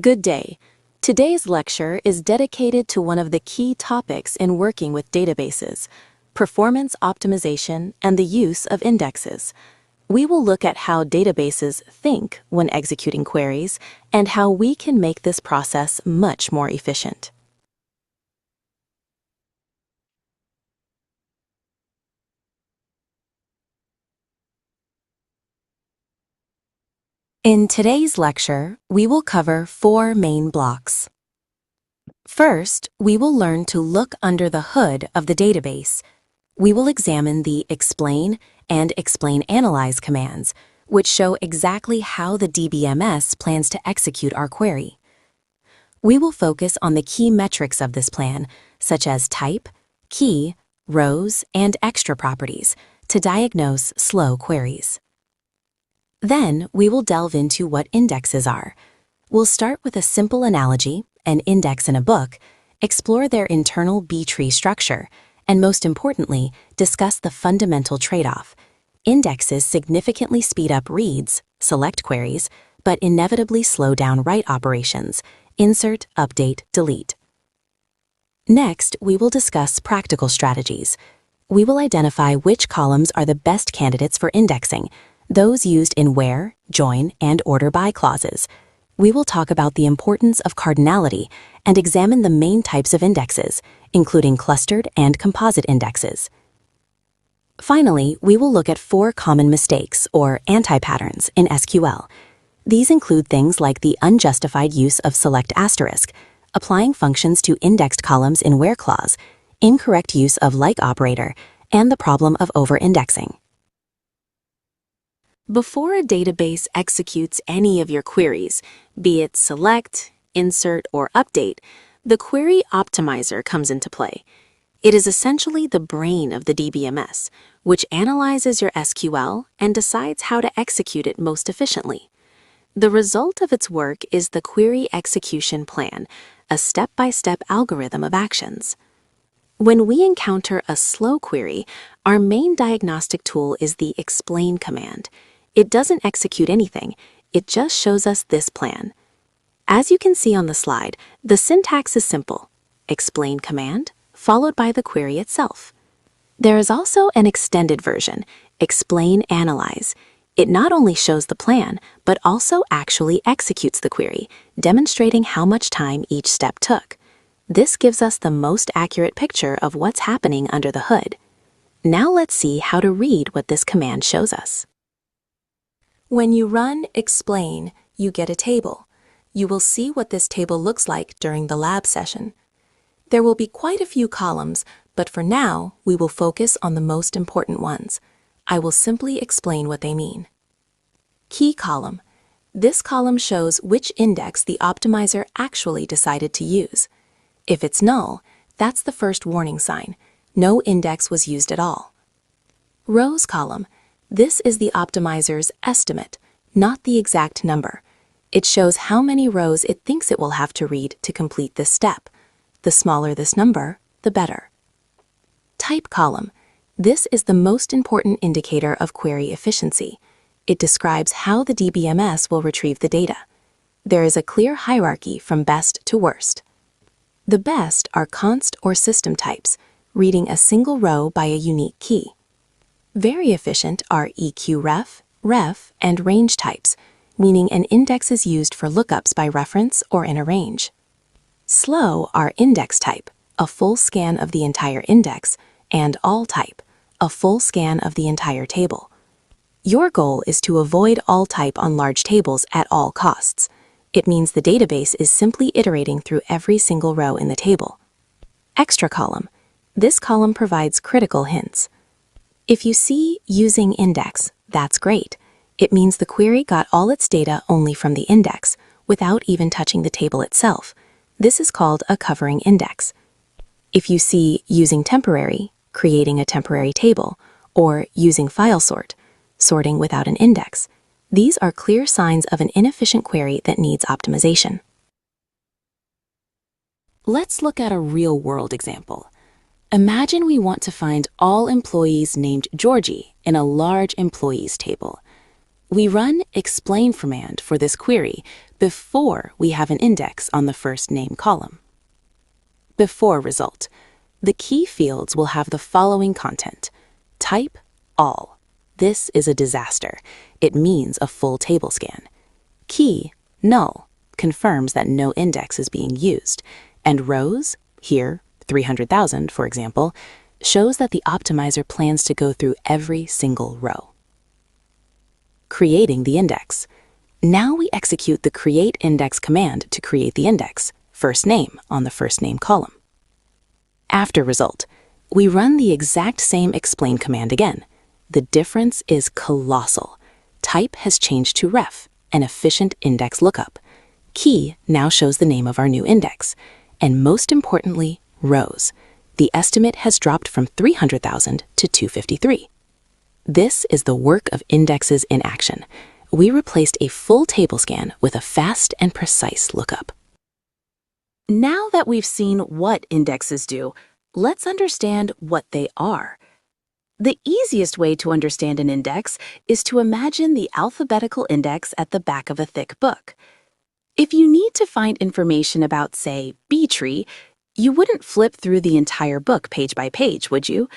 Good day. Today's lecture is dedicated to one of the key topics in working with databases, performance optimization and the use of indexes. We will look at how databases think when executing queries and how we can make this process much more efficient. In today's lecture, we will cover 4 main blocks. First, we will learn to look under the hood of the database. We will examine the explain and explain-analyze commands, which show exactly how the DBMS plans to execute our query. We will focus on the key metrics of this plan, such as type, key, rows, and extra properties, to diagnose slow queries. Then, we will delve into what indexes are. We'll start with a simple analogy, an index in a book, explore their internal B-tree structure, and most importantly, discuss the fundamental trade-off. Indexes significantly speed up reads, select queries, but inevitably slow down write operations, insert, update, delete. Next, we will discuss practical strategies. We will identify which columns are the best candidates for indexing, those used in where, join, and order by clauses. We will talk about the importance of cardinality and examine the main types of indexes, including clustered and composite indexes. Finally, we will look at 4 common mistakes, or anti-patterns, in SQL. These include things like the unjustified use of select asterisk, applying functions to indexed columns in where clause, incorrect use of like operator, and the problem of overindexing. Before a database executes any of your queries, be it select, insert, or update, the query optimizer comes into play. It is essentially the brain of the DBMS, which analyzes your SQL and decides how to execute it most efficiently. The result of its work is the query execution plan, a step-by-step algorithm of actions. When we encounter a slow query, our main diagnostic tool is the explain command. It doesn't execute anything, it just shows us this plan. As you can see on the slide, the syntax is simple: explain command, followed by the query itself. There is also an extended version, explain-analyze. It not only shows the plan, but also actually executes the query, demonstrating how much time each step took. This gives us the most accurate picture of what's happening under the hood. Now let's see how to read what this command shows us. When you run explain, you get a table. You will see what this table looks like during the lab session. There will be quite a few columns, but for now, we will focus on the most important ones. I will simply explain what they mean. Key column. This column shows which index the optimizer actually decided to use. If it's null, that's the first warning sign. No index was used at all. Rows column. This is the optimizer's estimate, not the exact number. It shows how many rows it thinks it will have to read to complete this step. The smaller this number, the better. Type column. This is the most important indicator of query efficiency. It describes how the DBMS will retrieve the data. There is a clear hierarchy from best to worst. The best are const or system types, reading a single row by a unique key. Very efficient are EQRef, ref, and range types, meaning an index is used for lookups by reference or in a range. Slow are index type, a full scan of the entire index, and all type, a full scan of the entire table. Your goal is to avoid all type on large tables at all costs. It means the database is simply iterating through every single row in the table. Extra column. This column provides critical hints. If you see using index, that's great. It means the query got all its data only from the index, without even touching the table itself. This is called a covering index. If you see using temporary, creating a temporary table, or using file sort, sorting without an index, these are clear signs of an inefficient query that needs optimization. Let's look at a real-world example. Imagine we want to find all employees named Georgie in a large employees table. We run explain command for this query before we have an index on the first name column. Before result, the key fields will have the following content. Type all. This is a disaster. It means a full table scan. Key null confirms that no index is being used. And rows, here 300,000 for example, shows that the optimizer plans to go through every single row. Creating the index. Now we execute the create index command to create the index, first name on the first name column. After result, we run the exact same explain command again. The difference is colossal. Type has changed to ref, an efficient index lookup. Key now shows the name of our new index. And most importantly, rows. The estimate has dropped from 300,000 to 253. This is the work of indexes in action. We replaced a full table scan with a fast and precise lookup. Now that we've seen what indexes do, let's understand what they are. The easiest way to understand an index is to imagine the alphabetical index at the back of a thick book. If you need to find information about, say, bee tree, you wouldn't flip through the entire book page by page, would you?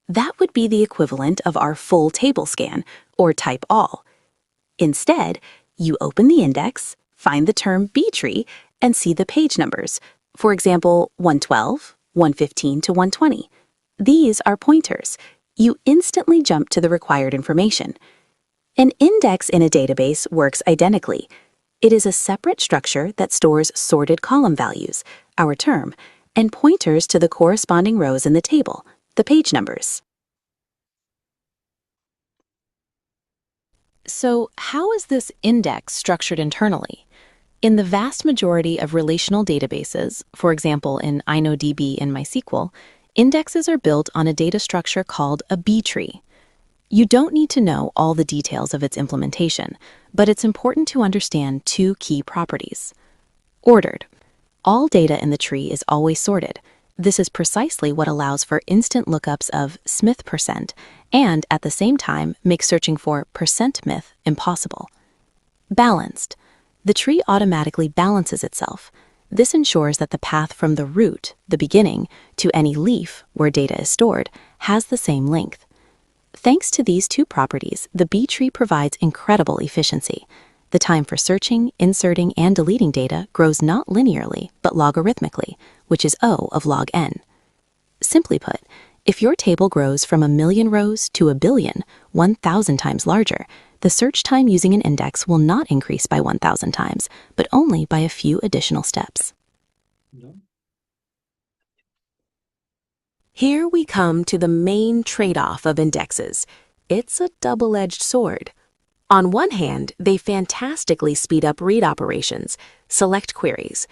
That would be the equivalent of our full table scan, or type all. Instead, you open the index, find the term bee tree, and see the page numbers. For example, 112, 115 to 120. These are pointers. You instantly jump to the required information. An index in a database works identically. It is a separate structure that stores sorted column values, our term, and pointers to the corresponding rows in the table, the page numbers. So, how is this index structured internally? In the vast majority of relational databases, for example in InnoDB and MySQL, indexes are built on a data structure called a B tree. You don't need to know all the details of its implementation, but it's important to understand two key properties. Ordered. All data in the tree is always sorted. This is precisely what allows for instant lookups of Smith% and, at the same time, makes searching for %myth impossible. Balanced. The tree automatically balances itself. This ensures that the path from the root, the beginning, to any leaf, where data is stored, has the same length. Thanks to these two properties, the B tree provides incredible efficiency. The time for searching, inserting, and deleting data grows not linearly, but logarithmically, which is O of log n. Simply put, if your table grows from 1,000,000 rows to 1,000,000,000, 1,000 times larger, the search time using an index will not increase by 1,000 times, but only by a few additional steps. Here we come to the main trade-off of indexes. It's a double-edged sword. On one hand, they fantastically speed up read operations, select queries.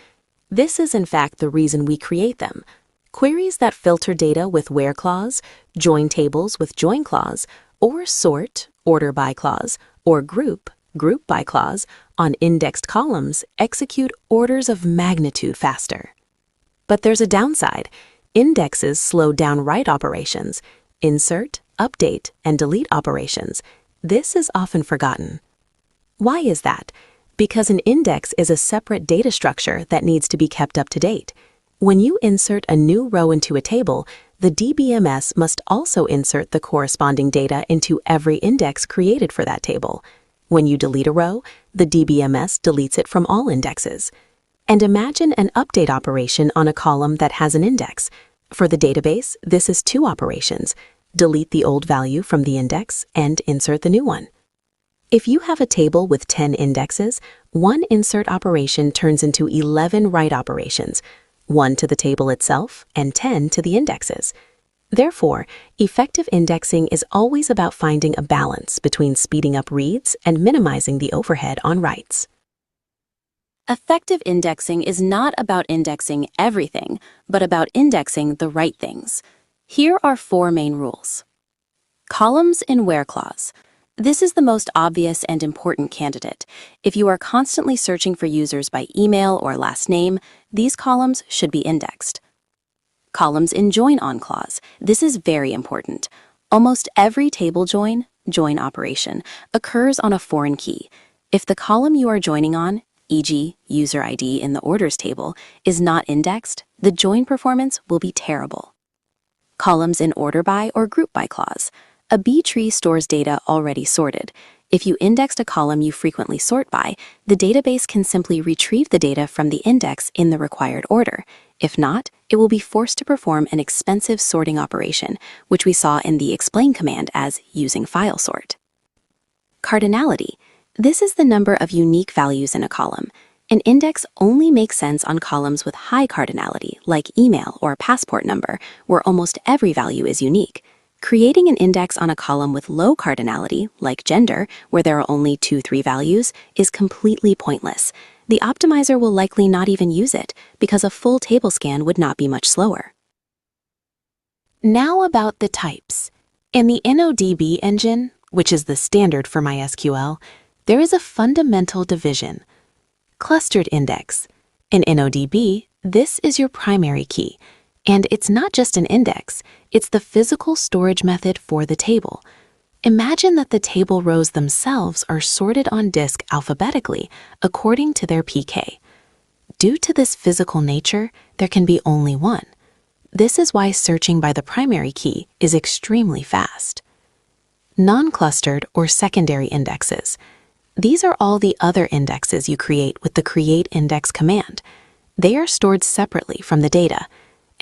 This is in fact the reason we create them. Queries that filter data with where clause, join tables with join clause, or sort, order by clause, or group by clause, on indexed columns execute orders of magnitude faster. But there's a downside. Indexes slow down write operations, insert, update, and delete operations. This is often forgotten. Why is that? Because an index is a separate data structure that needs to be kept up to date. When you insert a new row into a table, the DBMS must also insert the corresponding data into every index created for that table. When you delete a row, the DBMS deletes it from all indexes. And imagine an update operation on a column that has an index. For the database, this is two operations: delete the old value from the index and insert the new one. If you have a table with 10 indexes, one insert operation turns into 11 write operations, 1 to the table itself and 10 to the indexes. Therefore, effective indexing is always about finding a balance between speeding up reads and minimizing the overhead on writes. Effective indexing is not about indexing everything, but about indexing the right things. Here are 4 main rules. Columns in where clause. This is the most obvious and important candidate. If you are constantly searching for users by email or last name, these columns should be indexed. Columns in join on clause. This is very important. Almost every table join, join operation, occurs on a foreign key. If the column you are joining on, e.g., user ID in the orders table, is not indexed, the join performance will be terrible. Columns in order by or group by clause. A B tree stores data already sorted. If you indexed a column you frequently sort by, the database can simply retrieve the data from the index in the required order. If not, it will be forced to perform an expensive sorting operation, which we saw in the explain command as using file sort. Cardinality. This is the number of unique values in a column. An index only makes sense on columns with high cardinality, like email or passport number, where almost every value is unique. Creating an index on a column with low cardinality, like gender, where there are only 2-3 values, is completely pointless. The optimizer will likely not even use it, because a full table scan would not be much slower. Now about the types. In the InnoDB engine, which is the standard for MySQL, there is a fundamental division. Clustered index. In InnoDB, this is your primary key. And it's not just an index, it's the physical storage method for the table. Imagine that the table rows themselves are sorted on disk alphabetically according to their PK. Due to this physical nature, there can be only one. This is why searching by the primary key is extremely fast. Non-clustered or secondary indexes. These are all the other indexes you create with the create index command. They are stored separately from the data.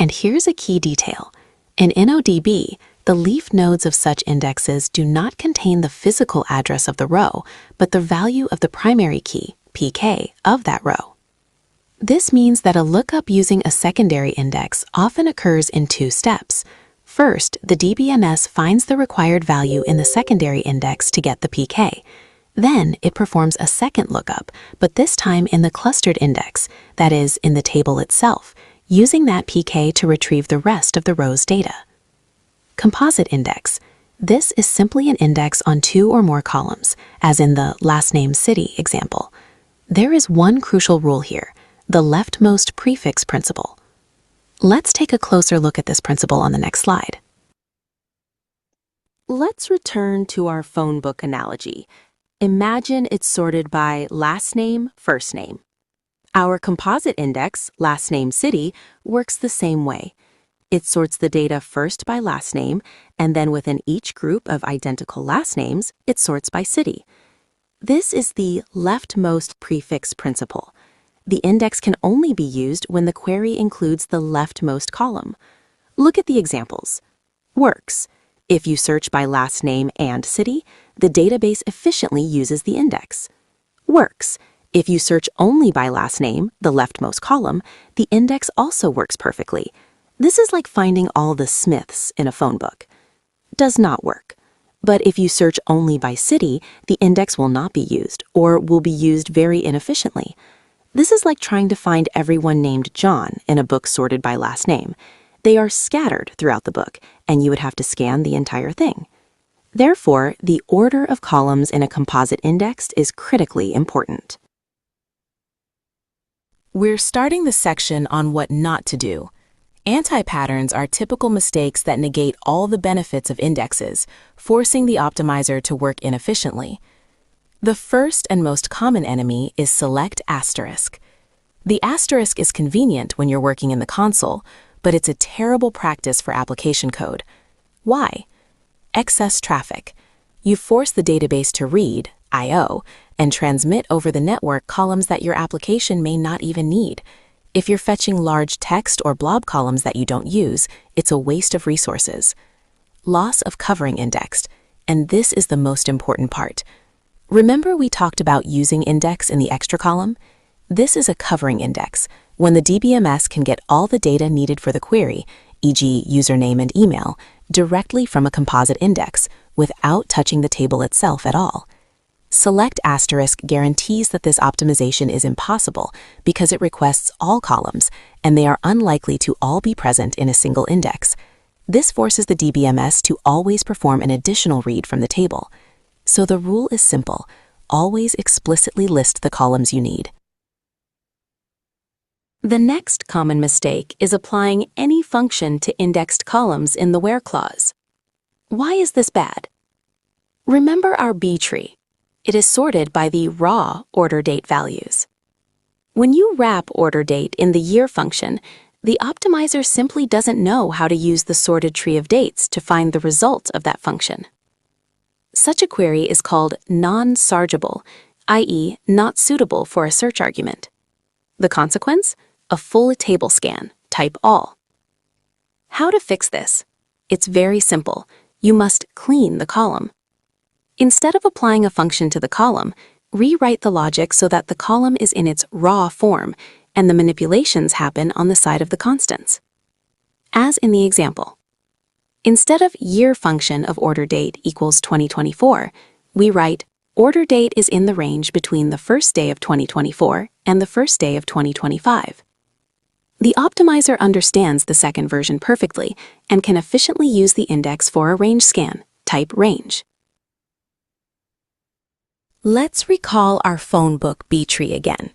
And here's a key detail. In InnoDB, the leaf nodes of such indexes do not contain the physical address of the row, but the value of the primary key, PK, of that row. This means that a lookup using a secondary index often occurs in 2 steps. First, the DBMS finds the required value in the secondary index to get the PK. Then it performs a second lookup, but this time in the clustered index, that is, in the table itself, using that PK to retrieve the rest of the row's data. Composite index. This is simply an index on 2 or more columns, as in the last name city example. There is one crucial rule here, the leftmost prefix principle. Let's take a closer look at this principle on the next slide. Let's return to our phone book analogy. Imagine it's sorted by last name, first name. Our composite index, last name city, works the same way. It sorts the data first by last name, and then within each group of identical last names, it sorts by city. This is the leftmost prefix principle. The index can only be used when the query includes the leftmost column. Look at the examples. Works. If you search by last name and city, the database efficiently uses the index. Works. If you search only by last name, the leftmost column, the index also works perfectly. This is like finding all the Smiths in a phone book. Does not work. But if you search only by city, the index will not be used, or will be used very inefficiently. This is like trying to find everyone named John in a book sorted by last name. They are scattered throughout the book, and you would have to scan the entire thing. Therefore, the order of columns in a composite index is critically important. We're starting the section on what not to do. Anti-patterns are typical mistakes that negate all the benefits of indexes, forcing the optimizer to work inefficiently. The first and most common enemy is select asterisk. The asterisk is convenient when you're working in the console, but it's a terrible practice for application code. Why? Excess traffic. You force the database to read, I/O, and transmit over the network columns that your application may not even need. If you're fetching large text or blob columns that you don't use, it's a waste of resources. Loss of covering indexed, and this is the most important part. Remember we talked about using index in the extra column? This is a covering index, when the DBMS can get all the data needed for the query, e.g. username and email, directly from a composite index, without touching the table itself at all. Select asterisk guarantees that this optimization is impossible because it requests all columns, and they are unlikely to all be present in a single index. This forces the DBMS to always perform an additional read from the table. So the rule is simple: always explicitly list the columns you need. The next common mistake is applying any function to indexed columns in the where clause. Why is this bad? Remember our B tree. It is sorted by the raw order date values. When you wrap order date in the year function, the optimizer simply doesn't know how to use the sorted tree of dates to find the result of that function. Such a query is called non-sargable, i.e., not suitable for a search argument. The consequence? A full table scan, type all. How to fix this? It's very simple. You must clean the column. Instead of applying a function to the column, rewrite the logic so that the column is in its raw form and the manipulations happen on the side of the constants. As in the example. Instead of year function of order date equals 2024, we write order date is in the range between the first day of 2024 and the first day of 2025. The optimizer understands the second version perfectly and can efficiently use the index for a range scan, type range. Let's recall our phone book B tree again.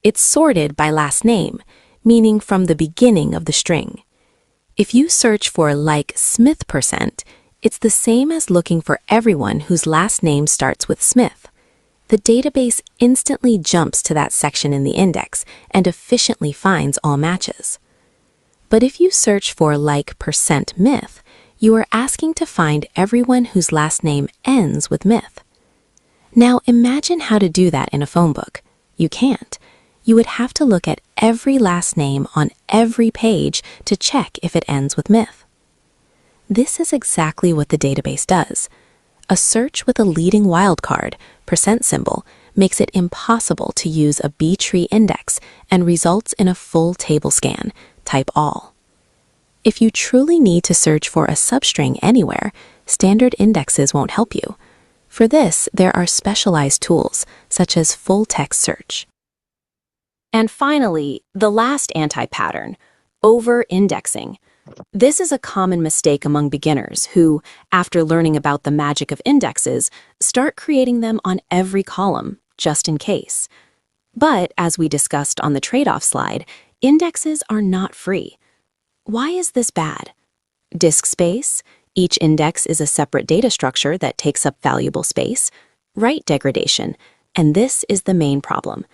It's sorted by last name, meaning from the beginning of the string. If you search for like Smith %, it's the same as looking for everyone whose last name starts with Smith. The database instantly jumps to that section in the index and efficiently finds all matches. But if you search for like %myth, you are asking to find everyone whose last name ends with myth. Now imagine how to do that in a phone book. You can't. You would have to look at every last name on every page to check if it ends with myth. This is exactly what the database does. A search with a leading wildcard, %symbol, makes it impossible to use a B tree index and results in a full table scan, type all. If you truly need to search for a substring anywhere, standard indexes won't help you. For this, there are specialized tools, such as full-text search. And finally, the last anti-pattern, overindexing. This is a common mistake among beginners who, after learning about the magic of indexes, start creating them on every column, just in case. But, as we discussed on the trade-off slide, indexes are not free. Why is this bad? Disk space. Each index is a separate data structure that takes up valuable space. Write degradation. And this is the main problem.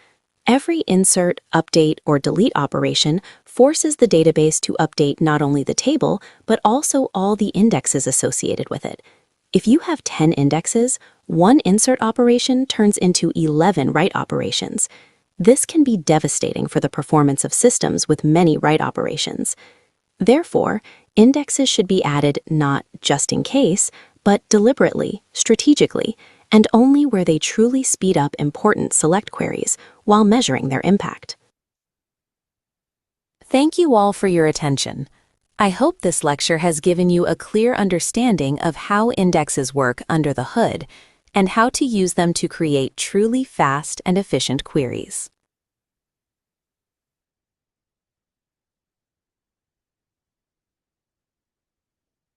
Every insert, update, or delete operation forces the database to update not only the table, but also all the indexes associated with it. If you have 10 indexes, one insert operation turns into 11 write operations. This can be devastating for the performance of systems with many write operations. Therefore, indexes should be added not just in case, but deliberately, strategically, and only where they truly speed up important select queries while measuring their impact. Thank you all for your attention. I hope this lecture has given you a clear understanding of how indexes work under the hood and how to use them to create truly fast and efficient queries.